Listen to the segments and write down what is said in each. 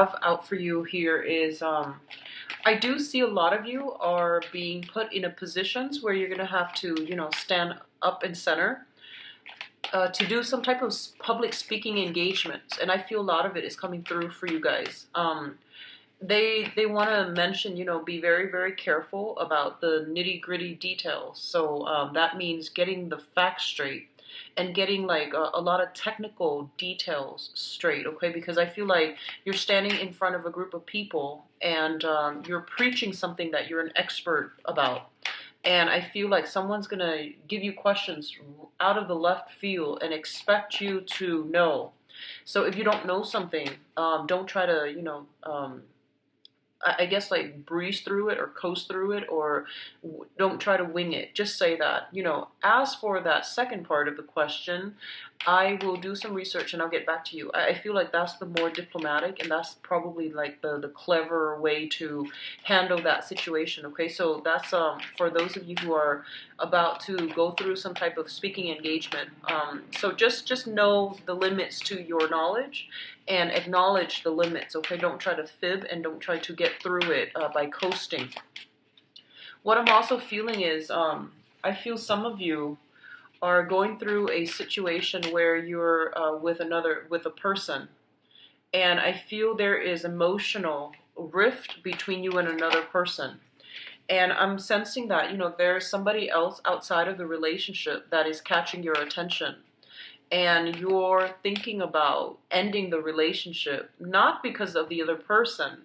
Have out for you here is I do see a lot of you are being put in a positions where you're going to have to, stand up and center to do some type of public speaking engagements, and I feel a lot of it is coming through for you guys. They want to mention, be very, very careful about the nitty gritty details. So that means getting the facts straight and getting like a lot of technical details straight, okay? Because I feel like you're standing in front of a group of people and you're preaching something that you're an expert about. And I feel like someone's going to give you questions out of the left field and expect you to know. So if you don't know something, don't try to, I guess like breeze through it or coast through it, or don't try to wing it. Just say that. As for that second part of the question, I will do some research and I'll get back to you. I feel like that's the more diplomatic and that's probably like the clever way to handle that situation. Okay, so that's for those of you who are about to go through some type of speaking engagement. So just know the limits to your knowledge and acknowledge the limits. Okay, don't try to fib and don't try to get through it by coasting. What I'm also feeling is I feel some of you are going through a situation where you're with a person, and I feel there is emotional rift between you and another person. And I'm sensing that, there's somebody else outside of the relationship that is catching your attention. And you're thinking about ending the relationship, not because of the other person,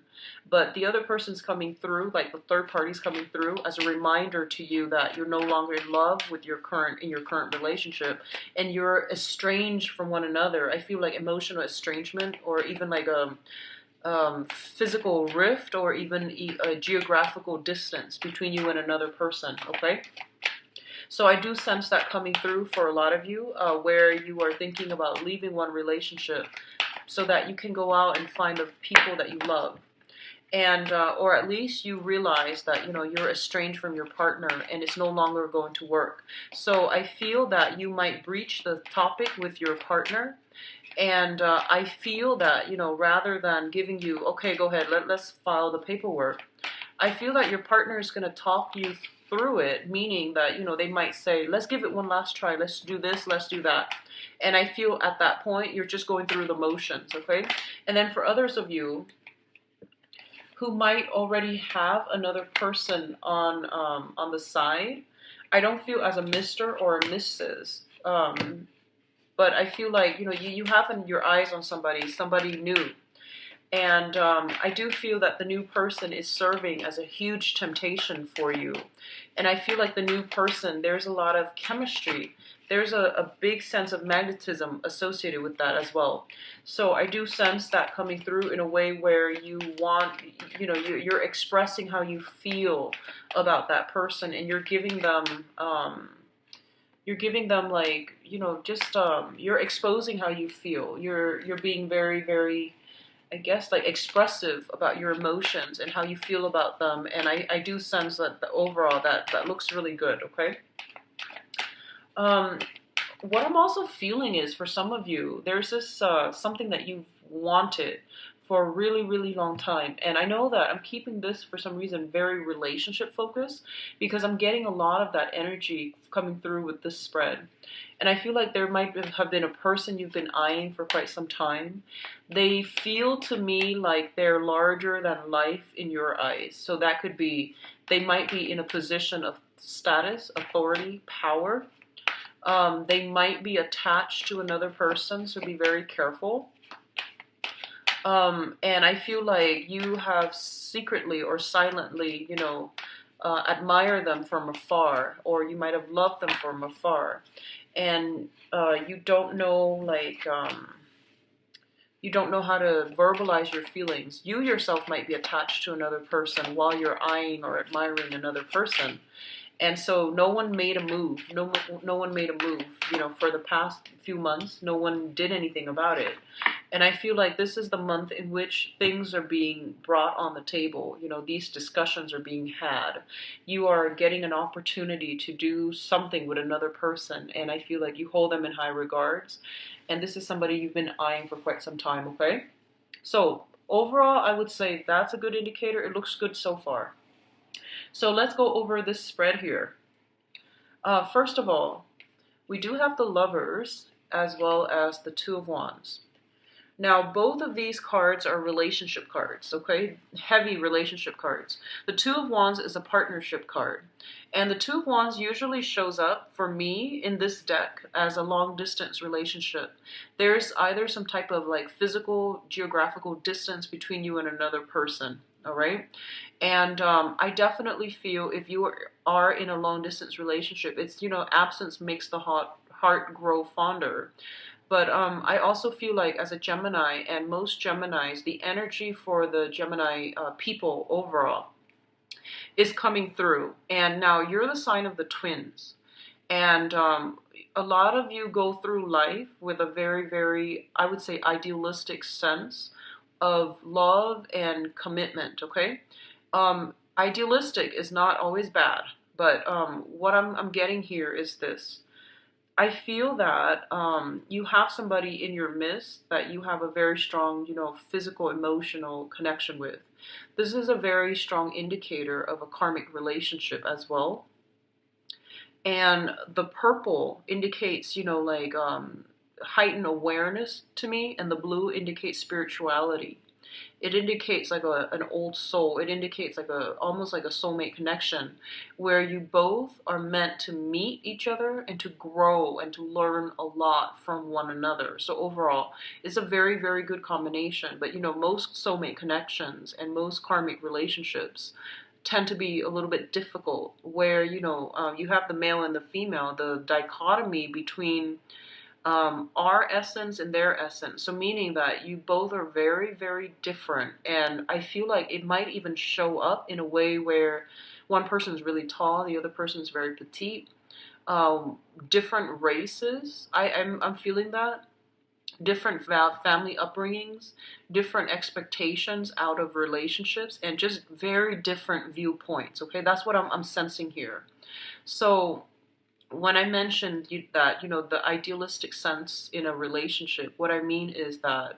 but the other person's coming through, like the third party's coming through as a reminder to you that you're no longer in love with your current relationship, and you're estranged from one another. I feel like emotional estrangement, or even like a physical rift, or even a geographical distance between you and another person. Okay. So I do sense that coming through for a lot of you, where you are thinking about leaving one relationship so that you can go out and find the people that you love. And or at least you realize that you're estranged from your partner and it's no longer going to work. So I feel that you might breach the topic with your partner, and I feel that rather than giving you, okay, go ahead, let's file the paperwork, I feel that your partner is going to talk you through it, meaning that they might say, let's give it one last try, let's do this, let's do that. And I feel at that point you're just going through the motions. Okay. And then for others of you who might already have another person on the side, I don't feel as a Mr. or a Mrs. But I feel like you have your eyes on somebody new. And I do feel that the new person is serving as a huge temptation for you. And I feel like the new person, there's a lot of chemistry. There's a big sense of magnetism associated with that as well. So I do sense that coming through in a way where you want, you're expressing how you feel about that person, and you're giving them like, just you're exposing how you feel. You're being very, very, I guess, like expressive about your emotions and how you feel about them. And I do sense that the overall that looks really good. Okay. What I'm also feeling is, for some of you, there's this something that you've wanted for a really, really long time. And I know that I'm keeping this for some reason very relationship focused, because I'm getting a lot of that energy coming through with this spread. And I feel like there might have been a person you've been eyeing for quite some time. They feel to me like they're larger than life in your eyes. So that could be, they might be in a position of status, authority, power. They might be attached to another person, so be very careful. And I feel like you have secretly or silently, admire them from afar, or you might have loved them from afar. And you don't know, you don't know how to verbalize your feelings. You yourself might be attached to another person while you're eyeing or admiring another person. And so no one made a move. No one made a move, for the past few months. No one did anything about it. And I feel like this is the month in which things are being brought on the table. These discussions are being had. You are getting an opportunity to do something with another person. And I feel like you hold them in high regards. And this is somebody you've been eyeing for quite some time, okay? So Overall, I would say that's a good indicator. It looks good so far. So let's go over this spread here. First of all, we do have the Lovers as well as the Two of Wands. Now, both of these cards are relationship cards, okay? Heavy relationship cards. The Two of Wands is a partnership card. And the Two of Wands usually shows up, for me, in this deck as a long-distance relationship. There's either some type of like physical, geographical distance between you and another person, all right? And I definitely feel if you are in a long-distance relationship, it's, absence makes the heart grow fonder. But I also feel like as a Gemini, and most Geminis, the energy for the Gemini people overall is coming through. And now you're the sign of the twins. And a lot of you go through life with a very, very, I would say, idealistic sense of love and commitment, okay? Idealistic is not always bad, but what I'm getting here is this. I feel that you have somebody in your midst that you have a very strong, physical, emotional connection with. This is a very strong indicator of a karmic relationship as well. And the purple indicates, like heightened awareness to me, and the blue indicates spirituality. It indicates like an old soul. It indicates like almost like a soulmate connection where you both are meant to meet each other and to grow and to learn a lot from one another. So overall, it's a very, very good combination. But most soulmate connections and most karmic relationships tend to be a little bit difficult where, you have the male and the female, the dichotomy between our essence and their essence. So meaning that you both are very, very different. And I feel like it might even show up in a way where one person is really tall, the other person is very petite. Different races, I'm feeling that. Different family upbringings, different expectations out of relationships, and just very different viewpoints. Okay, that's what I'm sensing here. So when I mentioned that, the idealistic sense in a relationship, what I mean is that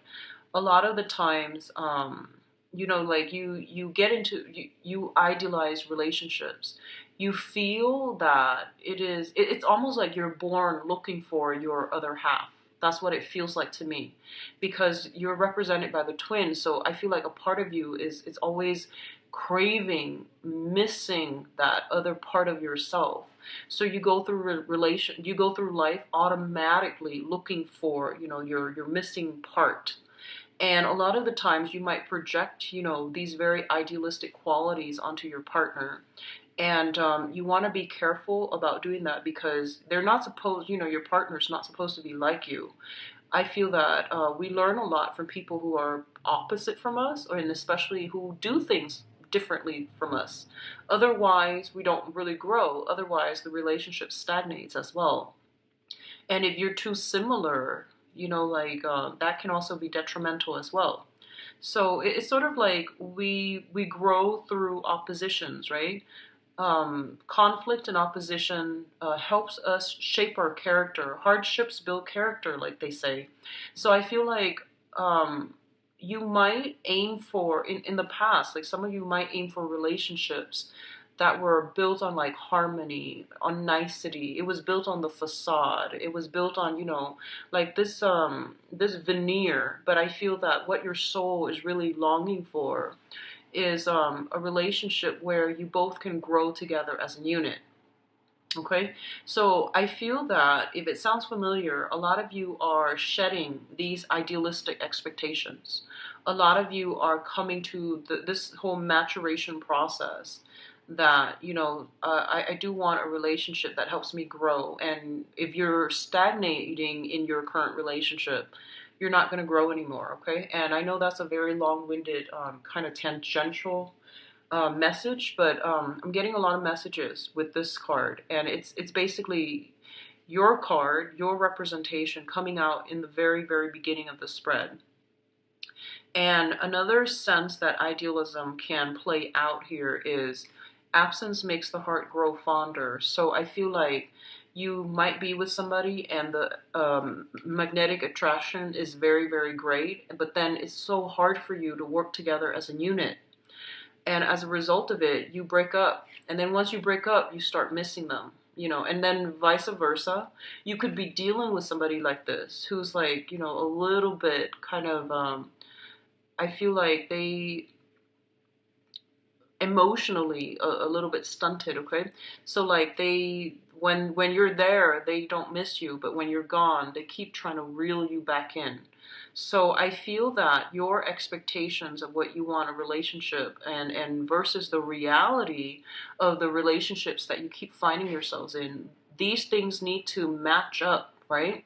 a lot of the times, like you get into, you idealize relationships. You feel that it's almost like you're born looking for your other half. That's what it feels like to me, because you're represented by the twins. So I feel like a part of you is always craving, missing that other part of yourself. So you go through you go through life automatically looking for, your missing part. And a lot of the times you might project, these very idealistic qualities onto your partner. And you want to be careful about doing that because they're not supposed, your partner's not supposed to be like you. I feel that we learn a lot from people who are opposite from us, and especially who do things differently from us. Otherwise, we don't really grow. Otherwise, the relationship stagnates as well. And if you're too similar, that can also be detrimental as well. So it's sort of like we grow through oppositions, right? Conflict and opposition helps us shape our character. Hardships build character, like they say. So I feel like you might aim for, in the past, like some of you might aim for relationships that were built on like harmony, on nicety. It was built on the facade. It was built on, like this veneer. But I feel that what your soul is really longing for is a relationship where you both can grow together as a unit. Okay, so I feel that if it sounds familiar, a lot of you are shedding these idealistic expectations. A lot of you are coming to this whole maturation process that, I do want a relationship that helps me grow. And if you're stagnating in your current relationship, you're not going to grow anymore, okay? And I know that's a very long-winded, kind of tangential message, but I'm getting a lot of messages with this card, and it's basically your card, your representation coming out in the very, very beginning of the spread. And another sense that idealism can play out here is absence makes the heart grow fonder. So I feel like You might be with somebody and the magnetic attraction is very, very great, but then it's so hard for you to work together as a unit. And as a result of it, you break up. And then once you break up, you start missing them, and then vice versa. You could be dealing with somebody like this who's like, a little bit kind of, I feel like they emotionally a little bit stunted, okay? So like when you're there, they don't miss you, but when you're gone, they keep trying to reel you back in. So I feel that your expectations of what you want a relationship and versus the reality of the relationships that you keep finding yourselves in, these things need to match up, right?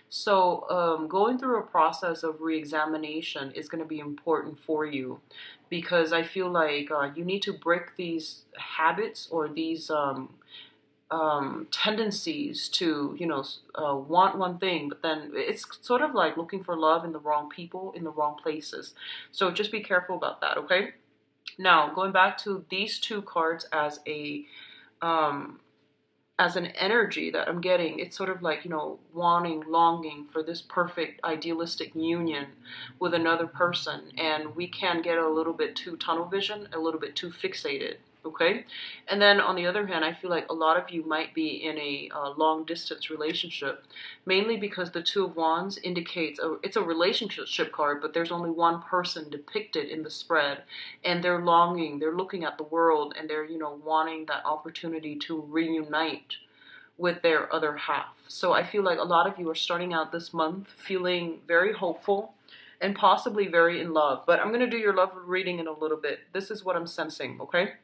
So going through a process of reexamination is going to be important for you, because I feel like you need to break these habits or these tendencies to, want one thing, but then it's sort of like looking for love in the wrong people, in the wrong places. So just be careful about that, okay? Now, going back to these two cards um, as an energy that I'm getting, it's sort of like, wanting, longing for this perfect, idealistic union with another person. And we can get a little bit too tunnel vision, a little bit too fixated. Okay. And then on the other hand, I feel like a lot of you might be in a long distance relationship, mainly because the Two of Wands indicates it's a relationship card, but there's only one person depicted in the spread, and they're longing, they're looking at the world, and they're, wanting that opportunity to reunite with their other half. So I feel like a lot of you are starting out this month feeling very hopeful and possibly very in love. But I'm going to do your love reading in a little bit. This is what I'm sensing, okay?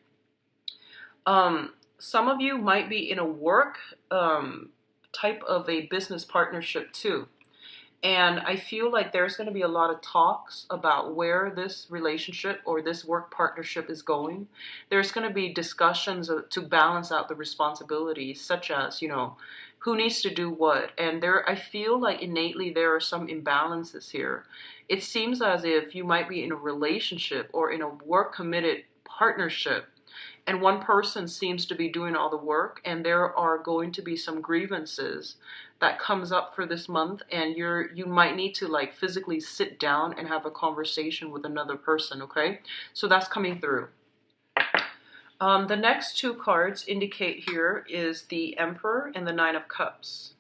Some of you might be in a work type of a business partnership too. And I feel like there's going to be a lot of talks about where this relationship or this work partnership is going. There's going to be discussions to balance out the responsibilities, such as, who needs to do what. And I feel like innately there are some imbalances here. It seems as if you might be in a relationship or in a work committed partnership, and one person seems to be doing all the work, and there are going to be some grievances that comes up for this month, and you might need to like physically sit down and have a conversation with another person, okay? So that's coming through. The next two cards indicate here is the Emperor and the Nine of Cups.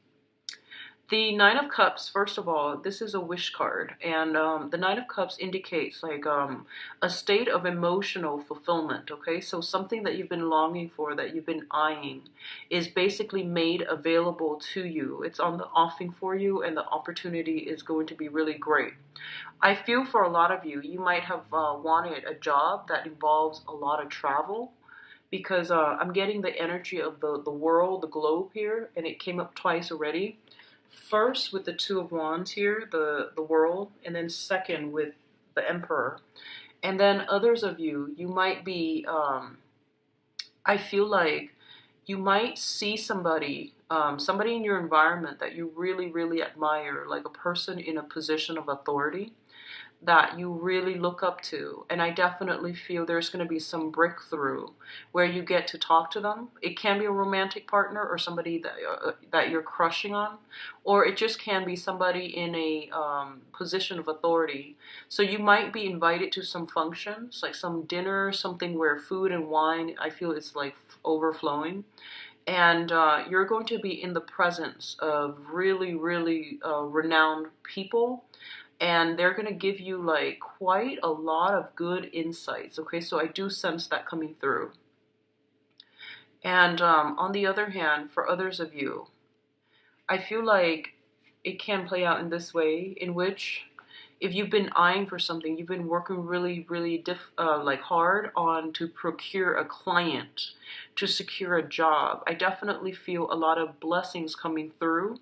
The Nine of Cups, first of all, this is a wish card, and the Nine of Cups indicates like a state of emotional fulfillment, okay? So something that you've been longing for, that you've been eyeing, is basically made available to you. It's on the offing for you, and the opportunity is going to be really great. I feel for a lot of you, you might have wanted a job that involves a lot of travel, because I'm getting the energy of the world, the globe here, and it came up twice already. First with the Two of Wands here, the world, and then second with the Emperor. And then others of you, you might be, I feel like you might see somebody, somebody in your environment that you really, really admire, like a person in a position of authority that you really look up to. And I definitely feel there's going to be some breakthrough where you get to talk to them. It can be a romantic partner or somebody that you're crushing on, or it just can be somebody in a position of authority. So you might be invited to some functions, like some dinner, something where food and wine, I feel it's like overflowing. And you're going to be in the presence of really, really renowned people, and they're going to give you like quite a lot of good insights, okay? So I do sense that coming through. And on the other hand, for others of you, I feel like it can play out in this way, in which if you've been eyeing for something, you've been working really, really like hard on to procure a client, to secure a job. I definitely feel a lot of blessings coming through.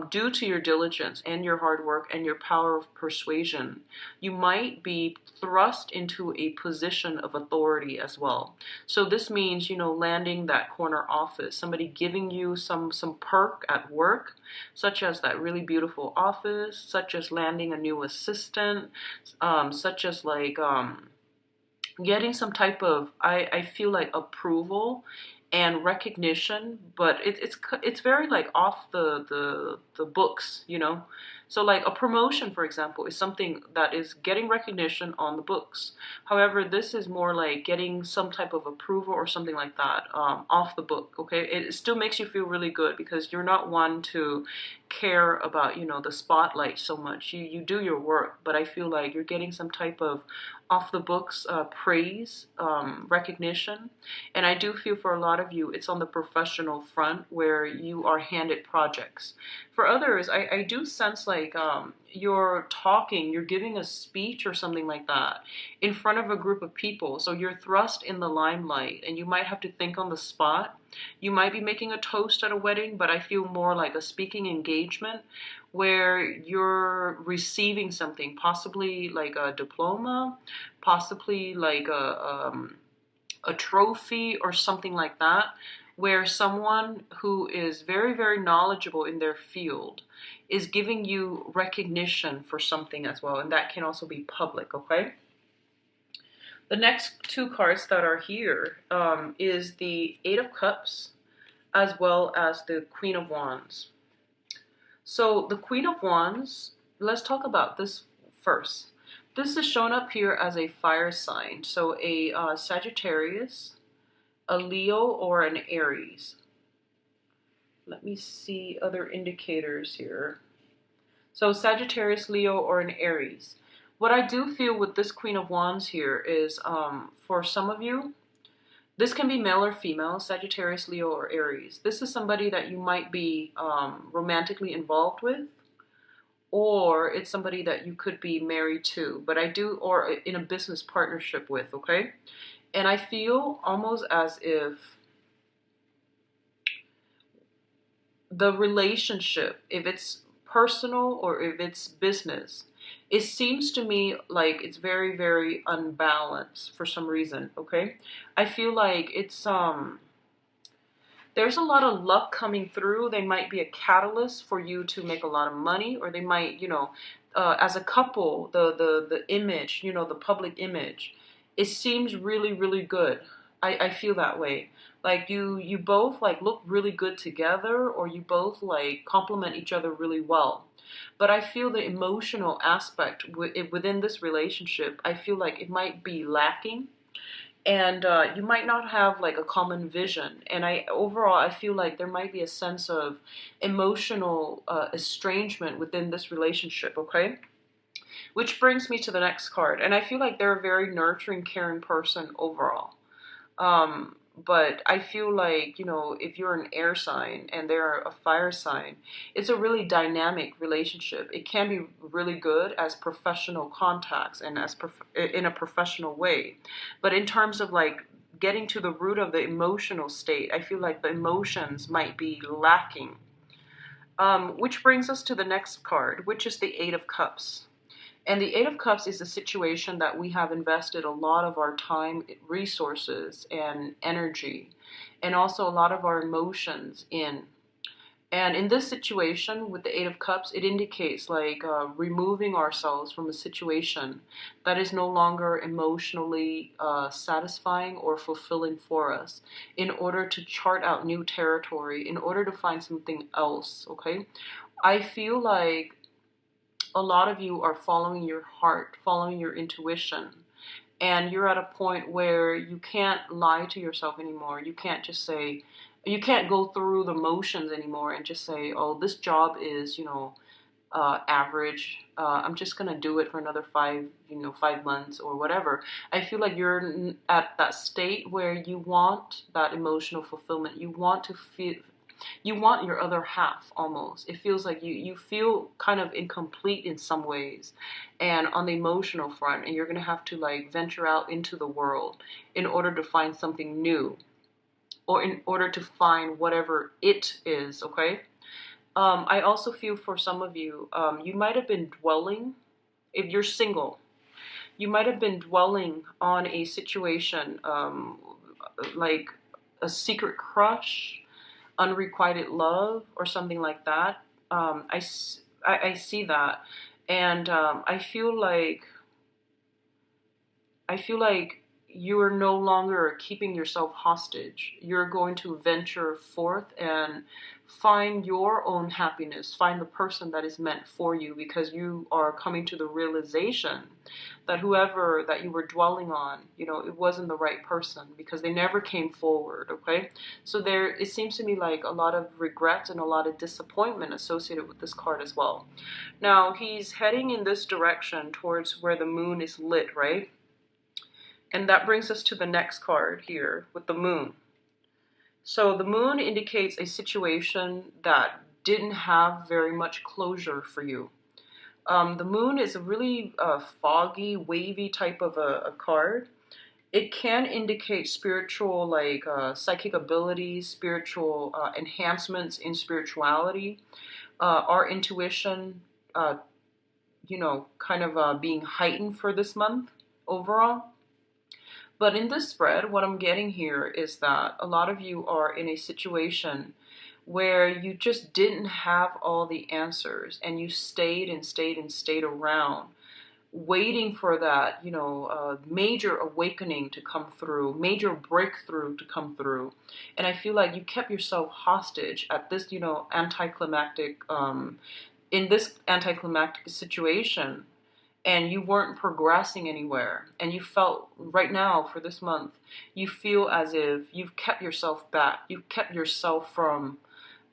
Due to your diligence and your hard work and your power of persuasion, you might be thrust into a position of authority as well. So this means, landing that corner office, somebody giving you some perk at work, such as that really beautiful office, such as landing a new assistant, such as like getting some type of, I feel like approval and recognition, but it's very like off the books, you know. So like a promotion, for example, is something that is getting recognition on the books. However, this is more like getting some type of approval or something like that, off the book. Okay, it still makes you feel really good because you're not one to care about, you know, the spotlight so much. You do your work, but I feel like you're getting some type of off the books praise, recognition. And I do feel for a lot of you, it's on the professional front where you are handed projects. For others, I do sense like you're talking, you're giving a speech or something like that in front of a group of people. So you're thrust in the limelight and you might have to think on the spot. You might be making a toast at a wedding, but I feel more like a speaking engagement where you're receiving something, possibly like a diploma, possibly like a trophy or something like that, where someone who is very, very knowledgeable in their field is giving you recognition for something as well. And that can also be public, okay? The next two cards that are here is the Eight of Cups as well as the Queen of Wands. So the Queen of Wands, let's talk about this first. This is shown up here as a fire sign. So a Sagittarius, a Leo, or an Aries. Let me see other indicators here. So Sagittarius, Leo, or an Aries. What I do feel with this Queen of Wands here is for some of you, this can be male or female, Sagittarius, Leo, or Aries. This is somebody that you might be romantically involved with, or it's somebody that you could be married to, but I do, or in a business partnership with, okay? And I feel almost as if the relationship, if it's personal or if it's business, it seems to me like it's very, very unbalanced for some reason, okay? I feel like it's there's a lot of luck coming through. They might be a catalyst for you to make a lot of money, or they might, you know, as a couple, the image, you know, the public image, it seems really, really good. I feel that way. Like you both like look really good together, or you both like complement each other really well. But I feel the emotional aspect within this relationship, I feel like it might be lacking, and you might not have like a common vision. And I feel like there might be a sense of emotional estrangement within this relationship, okay? Which brings me to the next card, and I feel like they're a very nurturing, caring person overall. But I feel like, you know, if you're an air sign and they're a fire sign, it's a really dynamic relationship. It can be really good as professional contacts and as in a professional way. But in terms of like getting to the root of the emotional state, I feel like the emotions might be lacking. Which brings us to the next card, which is the Eight of Cups. And the Eight of Cups is a situation that we have invested a lot of our time, resources, and energy, and also a lot of our emotions in. And in this situation with the Eight of Cups, it indicates like removing ourselves from a situation that is no longer emotionally satisfying or fulfilling for us, in order to chart out new territory, in order to find something else, okay? I feel like a lot of you are following your heart, following your intuition, and you're at a point where you can't lie to yourself anymore. You can't just say, you can't go through the motions anymore and just say, oh, this job is, you know, average. I'm just gonna do it for another 5 months or whatever. I feel like you're at that state where you want that emotional fulfillment. You want to feel, you want your other half almost. It feels like you feel kind of incomplete in some ways, and on the emotional front, and you're gonna have to like venture out into the world in order to find something new, or in order to find whatever it is, okay? I also feel for some of you, you might have been dwelling, if you're single, you might have been dwelling on a situation, like a secret crush, unrequited love, or something like that. I see that, and I feel like you are no longer keeping yourself hostage. You're going to venture forth and find your own happiness, find the person that is meant for you, because you are coming to the realization that whoever that you were dwelling on, it wasn't the right person because they never came forward, okay? So it seems to me like a lot of regret and a lot of disappointment associated with this card as well. Now, he's heading in this direction towards where the moon is lit, right? And that brings us to the next card here with the moon. So the moon indicates a situation that didn't have very much closure for you. The moon is a really foggy, wavy type of a card. It can indicate spiritual, like psychic abilities, spiritual enhancements in spirituality, our intuition, kind of being heightened for this month overall. But in this spread, what I'm getting here is that a lot of you are in a situation where you just didn't have all the answers, and you stayed and stayed and stayed around waiting for that, major awakening to come through, major breakthrough to come through. And I feel like you kept yourself hostage at this, anticlimactic, in this anticlimactic situation, and you weren't progressing anywhere. And you felt right now for this month, you feel as if you've kept yourself back. You've kept yourself from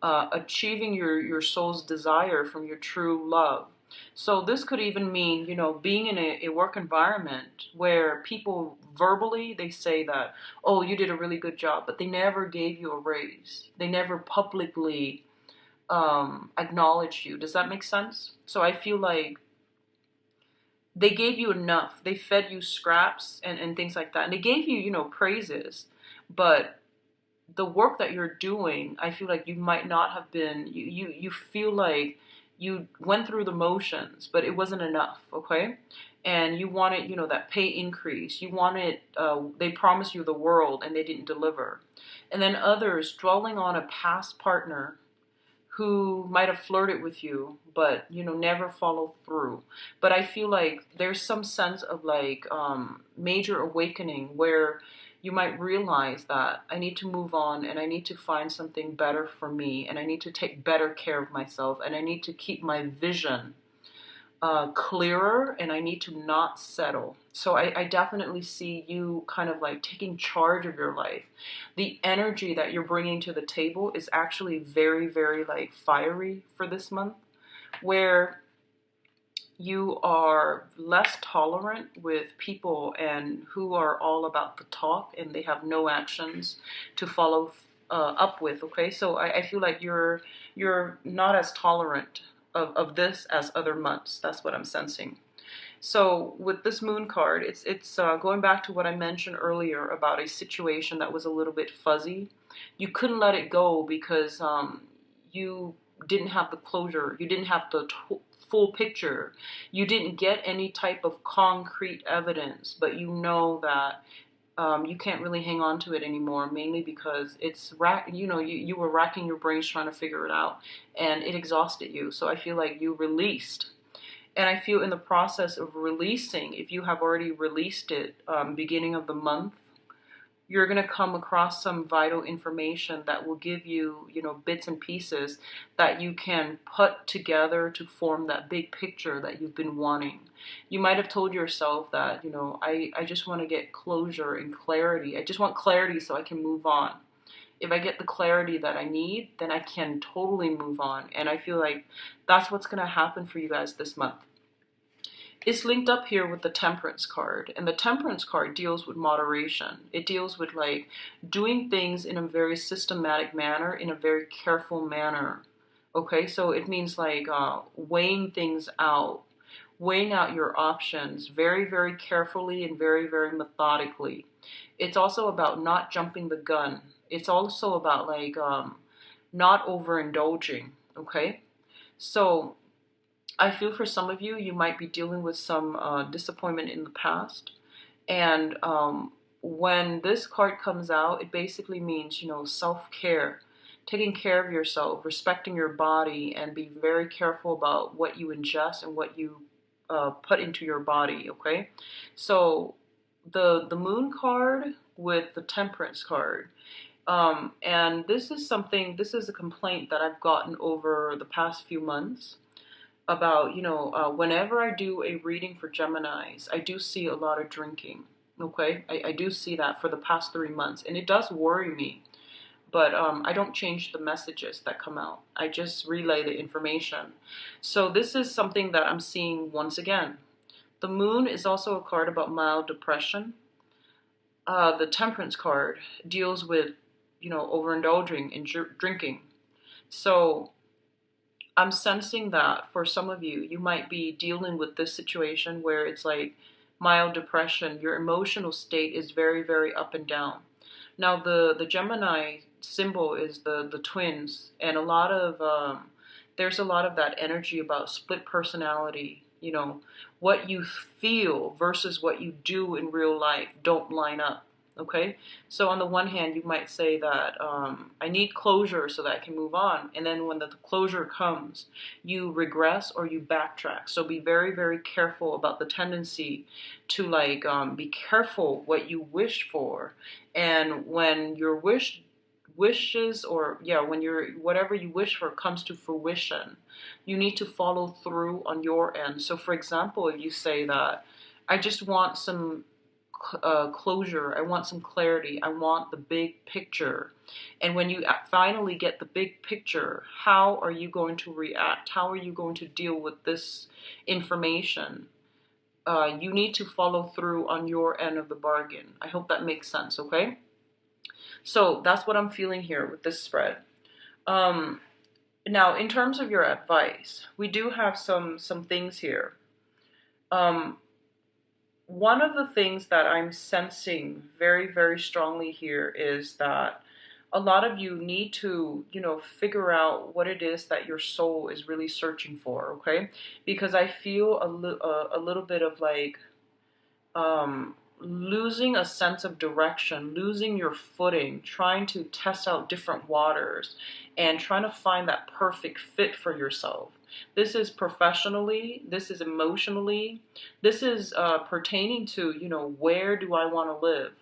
achieving your soul's desire from your true love. So this could even mean, being in a work environment where people verbally, they say that, oh, you did a really good job, but they never gave you a raise. They never publicly acknowledged you. Does that make sense? So I feel like they gave you enough. They fed you scraps and things like that. And they gave you, praises. But the work that you're doing, I feel like you might not have been, you feel like you went through the motions, but it wasn't enough, okay? And you wanted, that pay increase. You wanted, they promised you the world and they didn't deliver. And then others dwelling on a past partner who might have flirted with you, but, never followed through. But I feel like there's some sense of like major awakening where you might realize that I need to move on and I need to find something better for me, and I need to take better care of myself, and I need to keep my vision clearer, and I need to not settle. So I definitely see you kind of like taking charge of your life. The energy that you're bringing to the table is actually very, very like fiery for this month, where you are less tolerant with people and who are all about the talk and they have no actions to follow up with. Okay, so I feel like you're not as tolerant of this as other months. That's what I'm sensing. So with this moon card, it's going back to what I mentioned earlier about a situation that was a little bit fuzzy. You couldn't let it go because you didn't have the closure. You didn't have the full picture. You didn't get any type of concrete evidence, but you know that you can't really hang on to it anymore, mainly because you were racking your brains trying to figure it out, and it exhausted you. So I feel like you released. And I feel in the process of releasing, if you have already released it beginning of the month, you're going to come across some vital information that will give you, bits and pieces that you can put together to form that big picture that you've been wanting. You might have told yourself that, I just want to get closure and clarity. I just want clarity so I can move on. If I get the clarity that I need, then I can totally move on. And I feel like that's what's going to happen for you guys this month. It's linked up here with the Temperance card, and the Temperance card deals with moderation. It deals with like doing things in a very systematic manner, in a very careful manner. Okay, so it means like weighing things out, weighing out your options very, very carefully and very, very methodically. It's also about not jumping the gun. It's also about like not overindulging. Okay, so I feel for some of you, you might be dealing with some disappointment in the past. And when this card comes out, it basically means, self-care, taking care of yourself, respecting your body, and be very careful about what you ingest and what you put into your body, okay? So the moon card with the temperance card. And this is something, this is a complaint that I've gotten over the past few months about, whenever I do a reading for Geminis, I do see a lot of drinking. Okay, I do see that for the past 3 months, and it does worry me. But I don't change the messages that come out. I just relay the information. So this is something that I'm seeing once again. The moon is also a card about mild depression. The temperance card deals with, overindulging in drinking. So I'm sensing that for some of you, you might be dealing with this situation where it's like mild depression. Your emotional state is very, very up and down. Now, the Gemini symbol is the twins, and there's a lot of that energy about split personality. What you feel versus what you do in real life don't line up. Okay, so on the one hand, you might say that I need closure so that I can move on, and then when the closure comes, you regress or you backtrack. So be very, very careful about the tendency to be careful what you wish for, and when your wishes, or when your whatever you wish for comes to fruition, you need to follow through on your end. So for example, if you say that I just want some closure, I want some clarity, I want the big picture, and when you finally get the big picture, how are you going to react? How are you going to deal with this information? You need to follow through on your end of the bargain. I hope that makes sense. Okay, so that's what I'm feeling here with this spread. Now, in terms of your advice, we do have some things here. One of the things that I'm sensing very, very strongly here is that a lot of you need to, figure out what it is that your soul is really searching for, okay? Because I feel a little bit of losing a sense of direction, losing your footing, trying to test out different waters, and trying to find that perfect fit for yourself. This is professionally, this is emotionally, this is pertaining to, where do I want to live?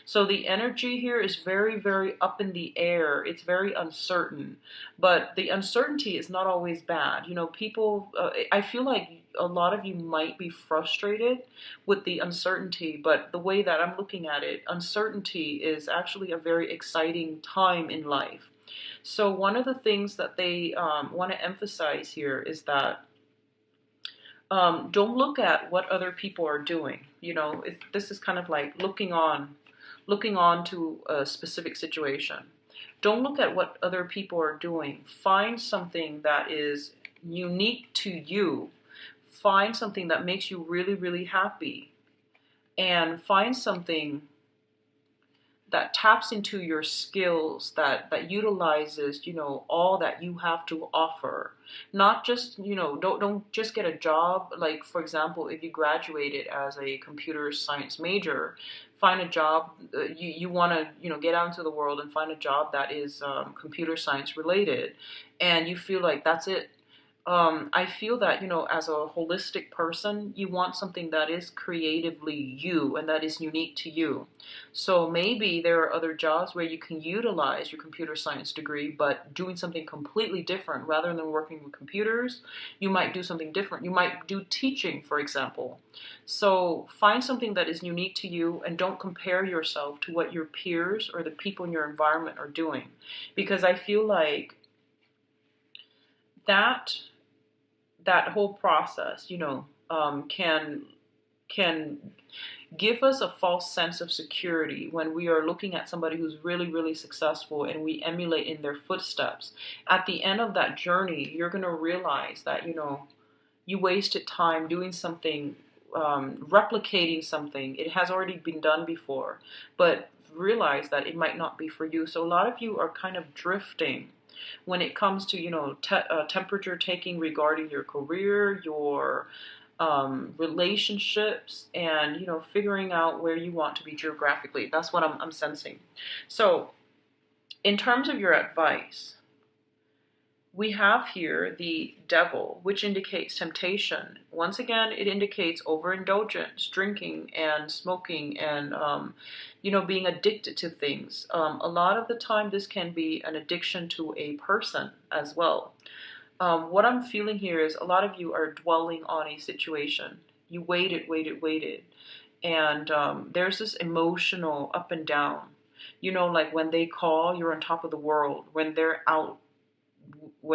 So the energy here is very, very up in the air. It's very uncertain, but the uncertainty is not always bad. People, I feel like a lot of you might be frustrated with the uncertainty, but the way that I'm looking at it, uncertainty is actually a very exciting time in life. So one of the things that they want to emphasize here is that don't look at what other people are doing. This is kind of like looking on to a specific situation. Don't look at what other people are doing. Find something that is unique to you. Find something that makes you really, really happy. And find something that taps into your skills, that utilizes, all that you have to offer. Not just, don't just get a job. Like, for example, if you graduated as a computer science major, find a job. You want to, get out into the world and find a job that is computer science related, and you feel like that's it. I feel that, as a holistic person, you want something that is creatively you and that is unique to you. So maybe there are other jobs where you can utilize your computer science degree, but doing something completely different. Rather than working with computers, you might do something different. You might do teaching, for example. So find something that is unique to you, and don't compare yourself to what your peers or the people in your environment are doing. Because I feel like that whole process, can give us a false sense of security when we are looking at somebody who's really, really successful and we emulate in their footsteps. At the end of that journey, you're going to realize that, you wasted time doing something, replicating something. It has already been done before, but realize that it might not be for you. So a lot of you are kind of drifting when it comes to, temperature taking regarding your career, your relationships, and, figuring out where you want to be geographically. That's what I'm sensing. So in terms of your advice, we have here the devil, which indicates temptation. Once again, it indicates overindulgence, drinking and smoking, and being addicted to things. A lot of the time, this can be an addiction to a person as well. What I'm feeling here is a lot of you are dwelling on a situation. You waited, and there's this emotional up and down. Like when they call, you're on top of the world. When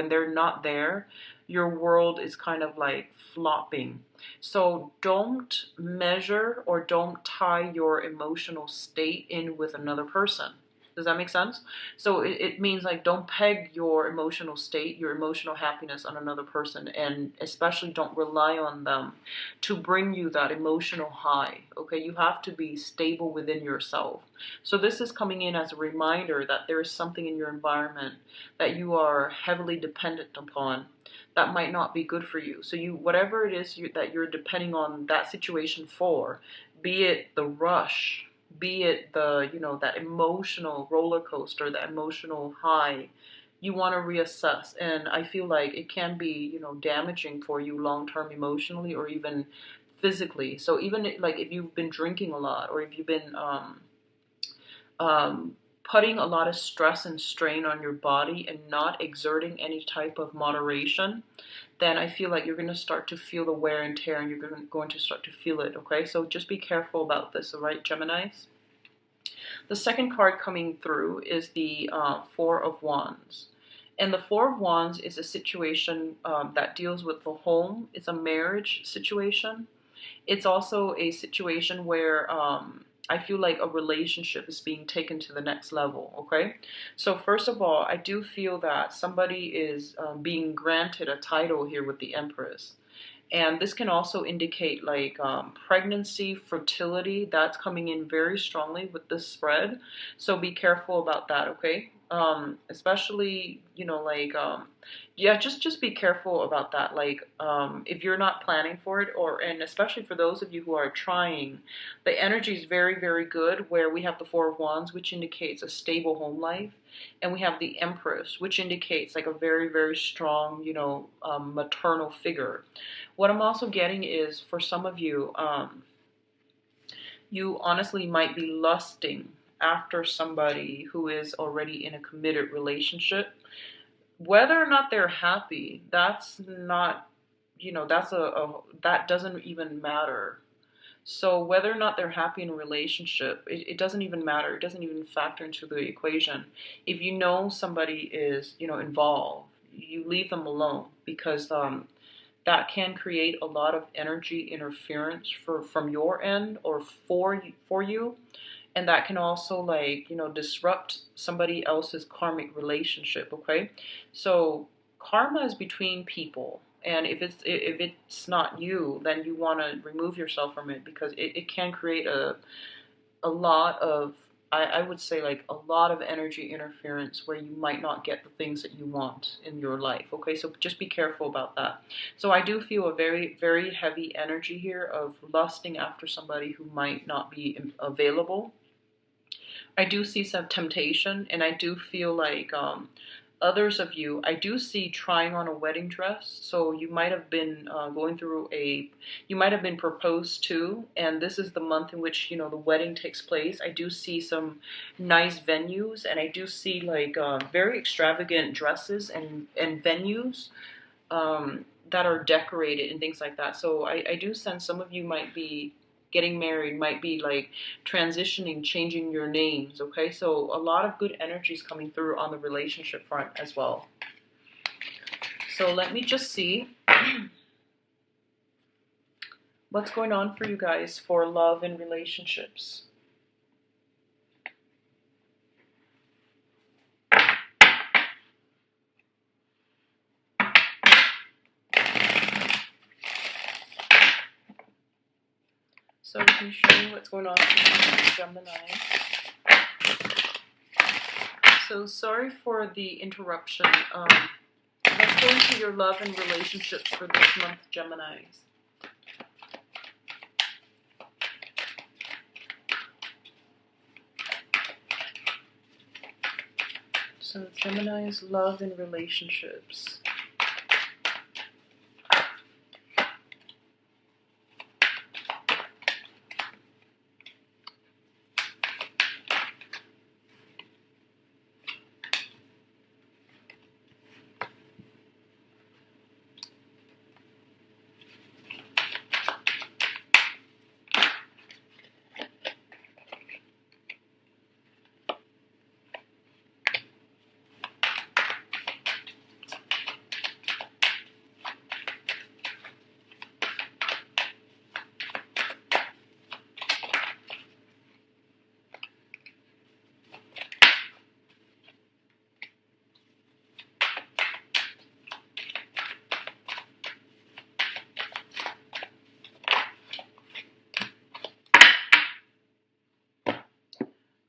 they're not there, your world is kind of like flopping. So don't measure or don't tie your emotional state in with another person. Does that make sense? So it means like don't peg your emotional state, your emotional happiness on another person, and especially don't rely on them to bring you that emotional high. Okay, you have to be stable within yourself. So this is coming in as a reminder that there is something in your environment that you are heavily dependent upon that might not be good for you. So whatever it is that you're depending on that situation for, be it the rush, be it that emotional roller coaster, that emotional high, you want to reassess. And I feel like it can be, damaging for you long term emotionally or even physically. So even like if you've been drinking a lot, or if you've been putting a lot of stress and strain on your body and not exerting any type of moderation, then I feel like you're going to start to feel the wear and tear, and you're going to start to feel it, okay? So just be careful about this, all right, Geminis? The second card coming through is the Four of Wands. And the Four of Wands is a situation that deals with the home. It's a marriage situation. It's also a situation where I feel like a relationship is being taken to the next level, okay? So first of all, I do feel that somebody is being granted a title here with the Empress. And this can also indicate like pregnancy, fertility. That's coming in very strongly with this spread. So be careful about that, okay? Especially, yeah, just be careful about that. Like, if you're not planning for it, and especially for those of you who are trying, the energy is very, very good. Where we have the Four of Wands, which indicates a stable home life, and we have the Empress, which indicates like a very, very strong, maternal figure. What I'm also getting is for some of you, you honestly might be lusting after somebody who is already in a committed relationship. Whether or not they're happy, that's not, that doesn't even matter. So whether or not they're happy in a relationship, it doesn't even matter. It doesn't even factor into the equation. If you know somebody is, involved, you leave them alone, because that can create a lot of energy interference from your end or for you, and that can also disrupt somebody else's karmic relationship. Okay, so karma is between people, and if it's not you, then you want to remove yourself from it, because it can create a lot of, I would say, like a lot of energy interference where you might not get the things that you want in your life. Okay, so just be careful about that. So I do feel a very, very heavy energy here of lusting after somebody who might not be available. I do see some temptation, and I do feel like others of you, I do see trying on a wedding dress. So you might have been you might have been proposed to, and this is the month in which, the wedding takes place. I do see some nice venues, and I do see like very extravagant dresses and venues that are decorated and things like that. So I do sense some of you might be getting married, might be like transitioning, changing your names, okay? So a lot of good energies coming through on the relationship front as well. So let me just see what's going on for you guys for love and relationships. So let me show you what's going on for Gemini. So sorry for the interruption. Let's go into your love and relationships for this month, Geminis. So Gemini's love and relationships.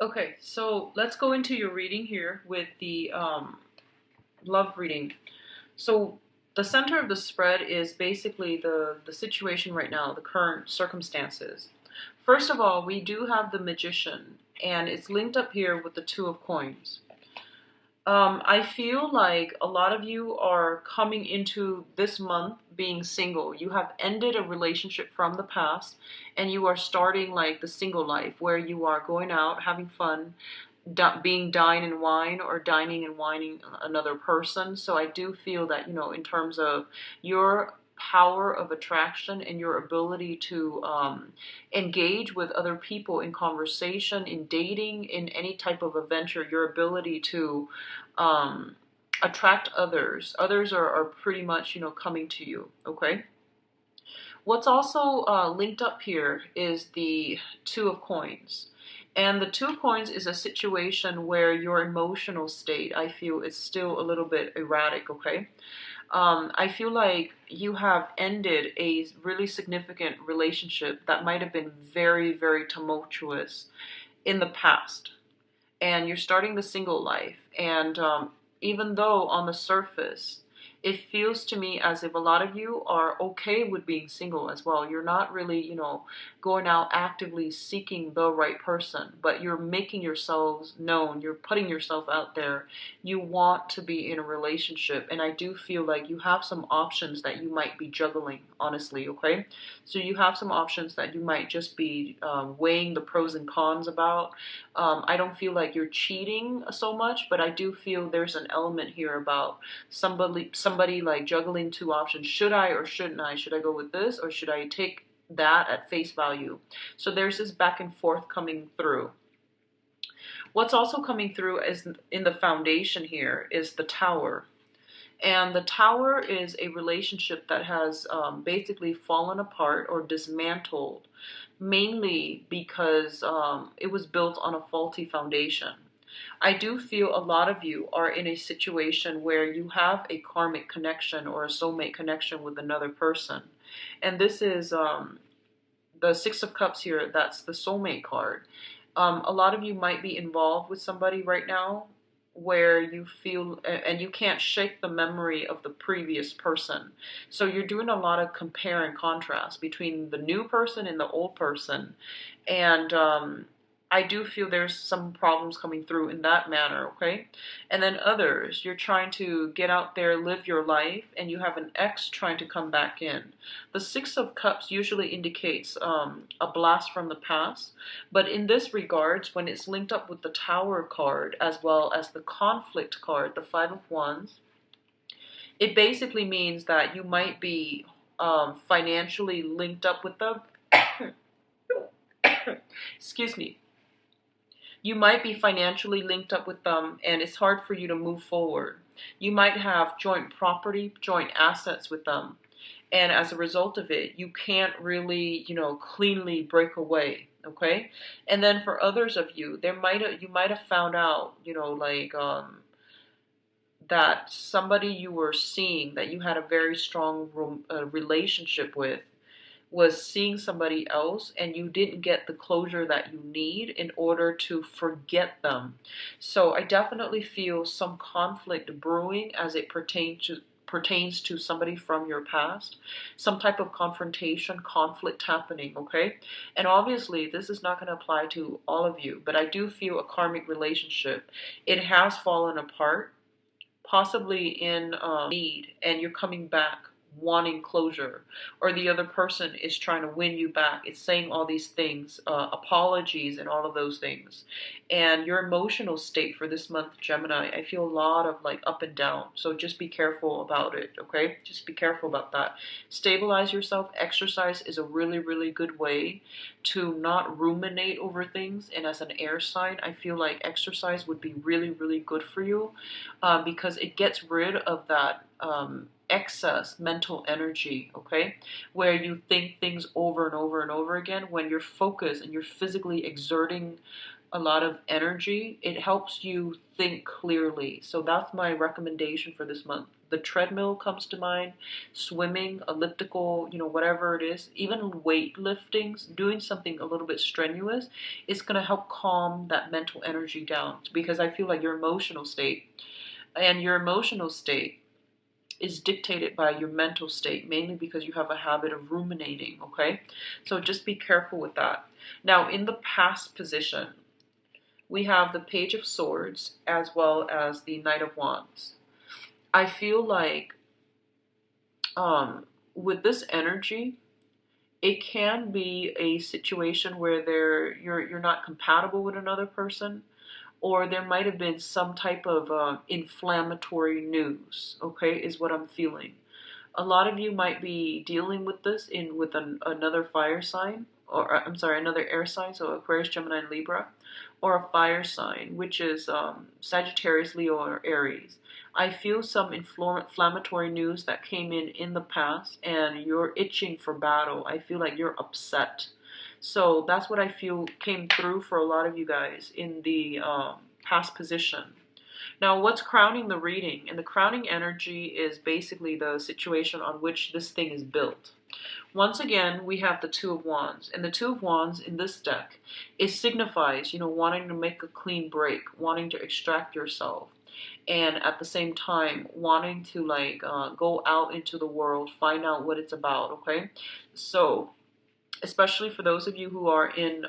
Okay, so let's go into your reading here with the love reading. So the center of the spread is basically the situation right now, the current circumstances. First of all, we do have the Magician, and it's linked up here with the Two of Coins. I feel like a lot of you are coming into this month being single. You have ended a relationship from the past, and you are starting like the single life where you are going out, having fun, being dine and wine or dining and wining another person. So I do feel that, you know, in terms of your power of attraction and your ability to engage with other people in conversation, in dating, in any type of adventure, your ability to attract others. Others are pretty much, you know, coming to you, okay? What's also linked up here is the Two of Coins. And the Two of Coins is a situation where your emotional state, I feel, is still a little bit erratic, okay? I feel like you have ended a really significant relationship that might have been very, very tumultuous in the past. And you're starting the single life. And even though on the surface, it feels to me as if a lot of you are okay with being single as well. You're not really, you know, going out actively seeking the right person, but you're making yourselves known. You're putting yourself out there. You want to be in a relationship. And I do feel like you have some options that you might be juggling, honestly, okay? So you have some options that you might just be weighing the pros and cons about. I don't feel like you're cheating so much, but I do feel there's an element here about somebody like juggling two options. Should I or shouldn't I? Should I go with this or should I take that at face value? So there's this back and forth coming through. What's also coming through is in the foundation here is the Tower. And the Tower is a relationship that has basically fallen apart or dismantled, mainly because it was built on a faulty foundation. I do feel a lot of you are in a situation where you have a karmic connection or a soulmate connection with another person. And this is the Six of Cups here, that's the soulmate card. A lot of you might be involved with somebody right now where you feel, and you can't shake the memory of the previous person. So you're doing a lot of compare and contrast between the new person and the old person. And I do feel there's some problems coming through in that manner, okay? And then others, you're trying to get out there, live your life, and you have an ex trying to come back in. The Six of Cups usually indicates a blast from the past, but in this regards, when it's linked up with the Tower card as well as the Conflict card, the Five of Wands, it basically means that you might be financially linked up with them. Excuse me. You might be financially linked up with them and it's hard for you to move forward. You might have joint property, joint assets with them. And as a result of it, you can't really, you know, cleanly break away, okay? And then for others of you, you might have found out, you know, like that somebody you were seeing that you had a very strong relationship with was seeing somebody else and you didn't get the closure that you need in order to forget them. So I definitely feel some conflict brewing as it pertains pertains to somebody from your past, some type of confrontation, conflict happening, okay? And obviously, this is not going to apply to all of you, but I do feel a karmic relationship. It has fallen apart, possibly in need, and you're coming back wanting closure, or the other person is trying to win you back. It's saying all these things, apologies and all of those things. And your emotional state for this month, Gemini, I feel a lot of like up and down, so just be careful about it, okay? Just be careful about that. Stabilize yourself. Exercise is a really, really good way to not ruminate over things, and as an air sign, I feel like exercise would be really, really good for you, because it gets rid of that excess mental energy, okay? Where you think things over and over and over again. When you're focused and you're physically exerting a lot of energy, it helps you think clearly. So that's my recommendation for this month. The treadmill comes to mind, swimming, elliptical, whatever it is, even weightlifting, doing something a little bit strenuous, it's going to help calm that mental energy down, because I feel like your emotional state is dictated by your mental state, mainly because you have a habit of ruminating, okay? So just be careful with that. Now, in the past position, we have the Page of Swords as well as the Knight of Wands. I feel like with this energy, it can be a situation where you're not compatible with another person, or there might have been some type of inflammatory news, okay, is what I'm feeling. A lot of you might be dealing with this with another fire sign, or I'm sorry, another air sign, so Aquarius, Gemini, and Libra, or a fire sign, which is Sagittarius, Leo, or Aries. I feel some inflammatory news that came in the past, and you're itching for battle. I feel like you're upset. So that's what I feel came through for a lot of you guys in the past position. Now, what's crowning the reading? And the crowning energy is basically the situation on which this thing is built. Once again, we have the Two of Wands. And the Two of Wands in this deck, it signifies, wanting to make a clean break, wanting to extract yourself. And at the same time, wanting to go out into the world, find out what it's about, okay? So, especially for those of you who are in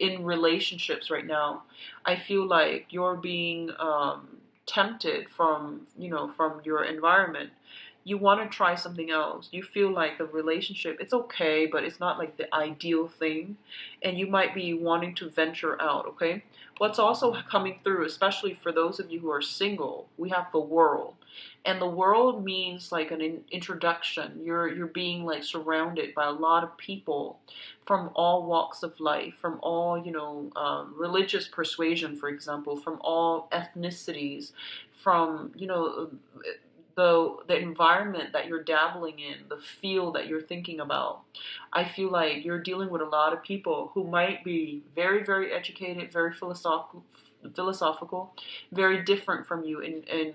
in relationships right now, I feel like you're being tempted from your environment. You want to try something else. You feel like the relationship, it's okay, but it's not like the ideal thing, and you might be wanting to venture out, okay? What's also coming through, especially for those of you who are single, we have the World. And the World means like an introduction. You're being like surrounded by a lot of people from all walks of life, from all religious persuasion, for example, from all ethnicities, from the environment that you're dabbling in, the field that you're thinking about. I feel like you're dealing with a lot of people who might be very, very educated, very philosophical, very different from you in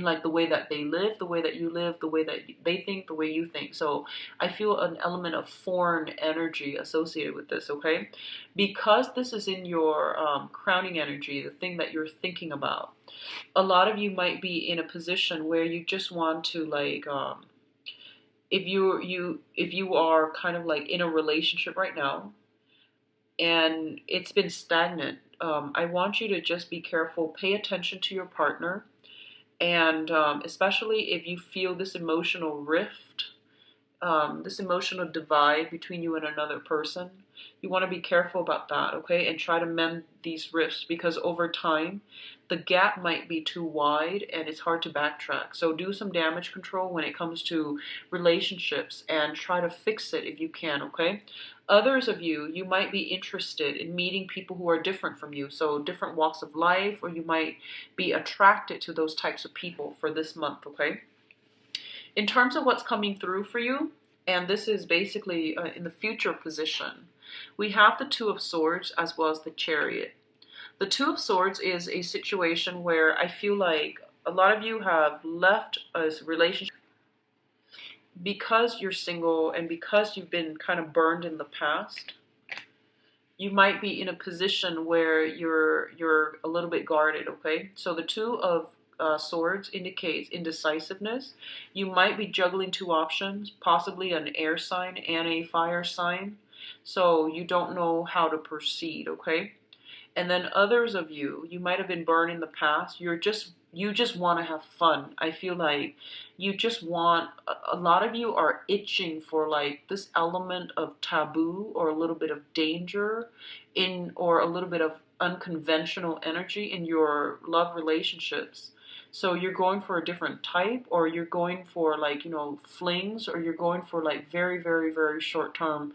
like the way that they live, the way that you live, the way that they think, the way you think. So I feel an element of foreign energy associated with this, okay? Because this is in your crowning energy, the thing that you're thinking about, a lot of you might be in a position where you just want to if you are kind of like in a relationship right now and it's been stagnant, I want you to just be careful, pay attention to your partner. And especially if you feel this emotional rift, this emotional divide between you and another person, you want to be careful about that, okay? And try to mend these rifts, because over time, the gap might be too wide and it's hard to backtrack. So do some damage control when it comes to relationships and try to fix it if you can, okay? Others of you, you might be interested in meeting people who are different from you, so different walks of life, or you might be attracted to those types of people for this month, okay? In terms of what's coming through for you, and this is basically in the future position, we have the Two of Swords as well as the Chariot. The Two of Swords is a situation where I feel like a lot of you have left a relationship because you're single and because you've been kind of burned in the past. You might be in a position where you're a little bit guarded, okay? So the Two of Swords indicates indecisiveness. You might be juggling two options, possibly an air sign and a fire sign. So you don't know how to proceed, okay? And then others of you, you might have been burned in the past. You just want to have fun. I feel like you just want, a lot of you are itching for like this element of taboo or a little bit of danger in, or a little bit of unconventional energy in your love relationships. So you're going for a different type, or you're going for like, you know, flings, or you're going for like very, very, very short term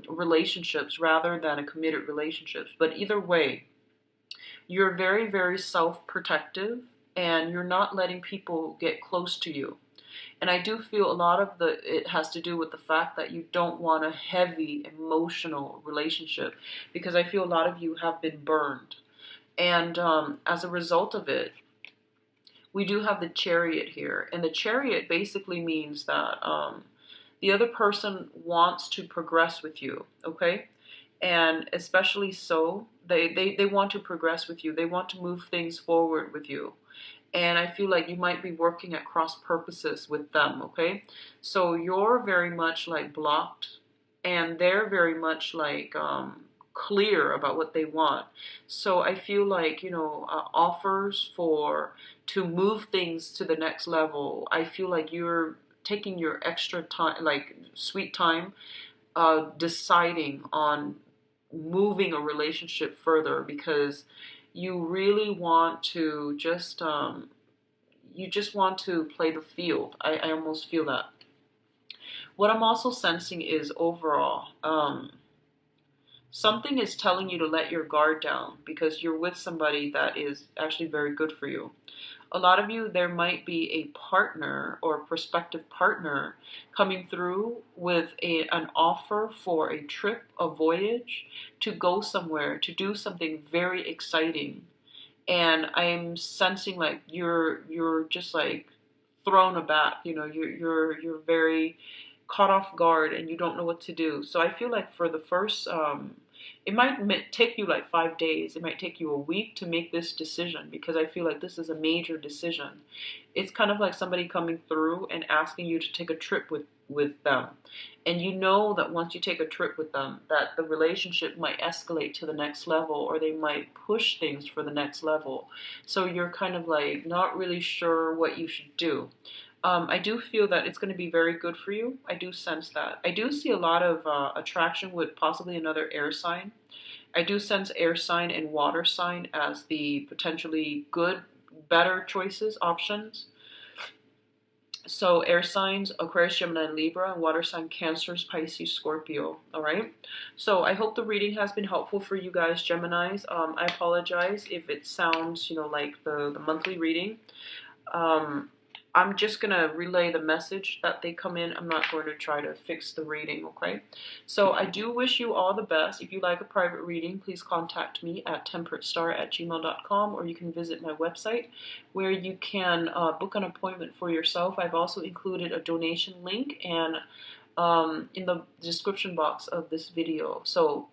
relationships rather than a committed relationships. But either way, you're very, very self-protective, and you're not letting people get close to you. And I do feel a lot of it has to do with the fact that you don't want a heavy emotional relationship, because I feel a lot of you have been burned. And as a result of it, we do have the Chariot here. And the Chariot basically means that the other person wants to progress with you, okay? And especially so, they want to progress with you. They want to move things forward with you. And I feel like you might be working at cross purposes with them, okay? So you're very much like blocked, and they're very much like clear about what they want. So I feel like, you know, offers for to move things to the next level, I feel like you're taking your extra time, like sweet time, deciding on moving a relationship further, because you really want to just you just want to play the field. I almost feel that. What I'm also sensing is overall, something is telling you to let your guard down, because you're with somebody that is actually very good for you. A lot of you, there might be a partner or a prospective partner coming through with an offer for a trip, a voyage, to go somewhere, to do something very exciting. And I'm sensing like you're just like thrown aback. You know, you're very caught off guard, and you don't know what to do. So I feel like for the first, it might take you like 5 days. It might take you a week to make this decision, because I feel like this is a major decision. It's kind of like somebody coming through and asking you to take a trip with them. And you know that once you take a trip with them, that the relationship might escalate to the next level, or they might push things for the next level. So you're kind of like not really sure what you should do. I do feel that it's going to be very good for you. I do sense that. I do see a lot of attraction with possibly another air sign. I do sense air sign and water sign as the potentially good, better choices, options. So air signs, Aquarius, Gemini, and Libra, and water sign, Cancer, Pisces, Scorpio. All right. So I hope the reading has been helpful for you guys, Geminis. I apologize if it sounds, you know, like the monthly reading. I'm just going to relay the message that they come in. I'm not going to try to fix the reading, okay? So I do wish you all the best. If you'd like a private reading, please contact me at temperatestar@gmail.com, or you can visit my website where you can book an appointment for yourself. I've also included a donation link and in the description box of this video. So